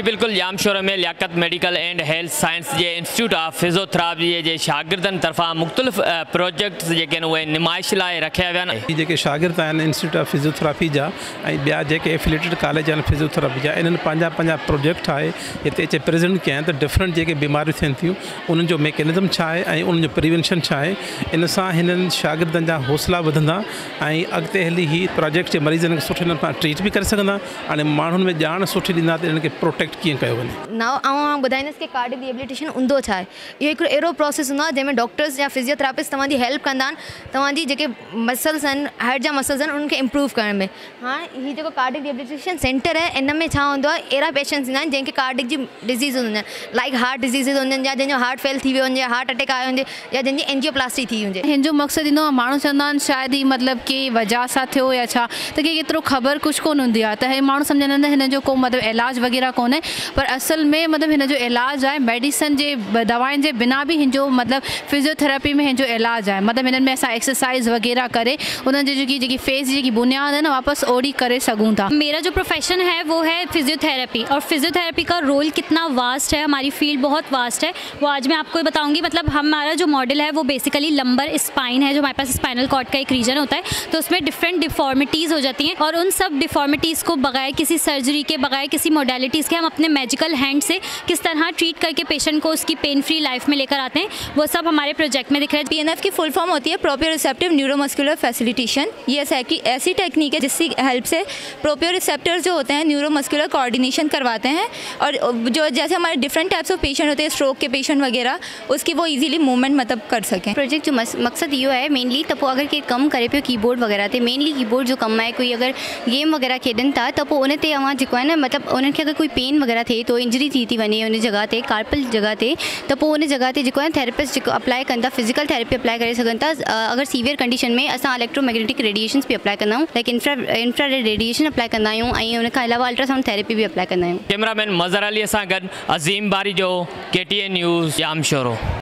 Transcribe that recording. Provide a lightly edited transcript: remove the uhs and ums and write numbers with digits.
बिल्कुल जामशोर में Liaquat medical and health science के इंस्टीट्यूट ऑफ फिजियोथेरेपी के शागिर्दनि तरफा मुख्तलिफ़ प्रोजेक्ट्स जेके उहे नुमाइश लाइ रखिया विया आहिनि। जेके शागिर्द आहिनि इंस्टीट्यूट ऑफ फिजियोथेरेपी जा ऐं ॿिया जेके एफिलेटेड कॉलेज आहिनि फिजियोथेरेपी जा, इन्हनि पंहिंजा प्रोजेक्ट आहे हिते अचे प्रेज़ेंट कया आहिनि त डिफरेंट जेके बीमारियूं थियनि थियूं उन्हनि जो मैकेनिज़म छा आहे ऐं उन्हनि जो प्रिवेंशन छा आहे। इन सां हिननि शागिर्दनि जा हौसला वधंदा ऐं अॻिते हली ही प्रोजेक्ट जे मरीज़नि खे सुठे नमूने ट्रीट भी करे सघंदा ऐं माण्हुनि में ॼाण सुठी ॾींदा त इन्हनि खे प्रोटेक्ट कीअं कयो वञे। आउं ॿुधाईंदसि कि कार्डिक रिहेबिलिटेशन हूंदो छा आहे। इहो हिकिड़ो अहिड़ो प्रोसेस हूंदो आहे जंहिंमें डॉक्टर्स या फिजियोथेरेपिस्ट तव्हांजी हेल्प कंदा आहिनि तव्हांजी जेके मसल्स आहिनि, हार्ट जा मसल्स आहिनि उन्हनि खे इम्प्रूव करण में। हाणे हीउ जेको कार्डिक रिहेबिलिटेशन सेंटर आहे इन में छा हूंदो आहे, अहिड़ा पेशेंट्स ईंदा आहिनि जंहिंखे कार्डिक जी डिज़ीज़ हूंदियूं आहिनि, लाइक हार्ट डिज़ीज़िस हूंदियूं आहिनि या जंहिंजो हार्ट फेल थी वियो हुजे, हार्ट अटैक आयो हुजे या जंहिंजी एंजियोप्लास्टी थी हुजे। हिन जो मक़सदु ईंदो आहे माण्हू चवंदा आहिनि शायदि ही मतिलबु की वजह सां थियो या छा, त कंहिंखे एतिरो ख़बर कुझु कोन हूंदी आहे, त हे माण्हू सम्झंदा आहिनि हिन जो को मतिलबु इलाज वग़ैरह कोन्हे, पर असल में मतिलबु हिन जो इलाज आहे मेडिसन जे दवाउनि जे बिना भी हिन जो मतिलबु फिजियोथेरेपी में हिन जो इलाज आहे। मतिलबु हिननि में असां एक्सरसाइज वग़ैरह करे उन्हनि जी जेकी फेस जी जेकी बुनियाद है ना वापसि ओड़ी करे सघूं था। मेरा जो प्रोफेशन है वो है फिजियोथेरेपी, और फिजियोथेरेपी का रोल कितना वास्ट है, हमारी फील्ड बहुत वास्ट है, वो आज मैं आपको बताऊंगी। मतलब हमारा जो मॉडल है वो बेसिकली लंबर स्पाइन है, जो हमारे पास स्पाइनल कॉर्ड का एक रीजन होता है, तो उसमें डिफरेंट डिफॉर्मिटीज़ हो जाती हैं, और उन सब डिफॉर्मिटीज़ को बगैर किसी सर्जरी के, बगैर किसी मोडालिटीज़ के हम अपने मैजिकल हैंड से किस तरह ट्रीट करके पेशेंट को उसकी पेन फ्री लाइफ में लेकर आते हैं, वो सब हमारे प्रोजेक्ट में दिख रहा है। PNF की फुल फॉर्म होती है प्रोप्रियोसेप्टिव न्यूरोमस्कुलर फैसिलिटेशन। ये ऐसी टेक्निक है जिसकी हेल्प से प्रोप्रियोसेप्टर्स जो होते हैं न्यूरोमस्कुलर कोऑर्डिनेशन करवाते हैं, और जो जैसे हमारे डिफरेंट टाइप्स ऑफ पेशेंट होते हैं, स्ट्रोक के पेशेंट वगैरह, उसकी वो इजीली मूवमेंट मतलब कर सकें। प्रोजेक्ट जो मकसद इहो है मेनली त पोइ अगर के कम करे पियो कीबोर्ड वगैरह ते, मेनली कीबोर्ड जो कम है, कोई अगर गेम वगैरह खेॾनि था त पोइ उन ते अवां जेको आहे न मतिलबु उन्हनि खे अगर कोई पेन वगैरह थिए तो इंजरी थी वञे उन जगह ते, कार्पल जगह ते, त पोइ उन जगह ते जेको आहे थेरेपिस्ट जेको अप्लाई कनि था, फिजिकल थेरेपी अप्लाई करे सघनि था। अगर सीवियर कंडीशन में असां इलेक्ट्रोमैग्नेटिक रेडिएशंस भी अप्लाई कंदा आहियूं, लाइक इंफ्रारेड रेडिएशन अप्लाई कंदा आहियूं ऐं उन खां अलावा अल्ट्रासाउंड थेरेपी भी अप्लाई कंदा आहियूं। कैमरामैन मज़र अली सां गॾु अज़ीम बारी जो KTN न्यूज़ जामशोर।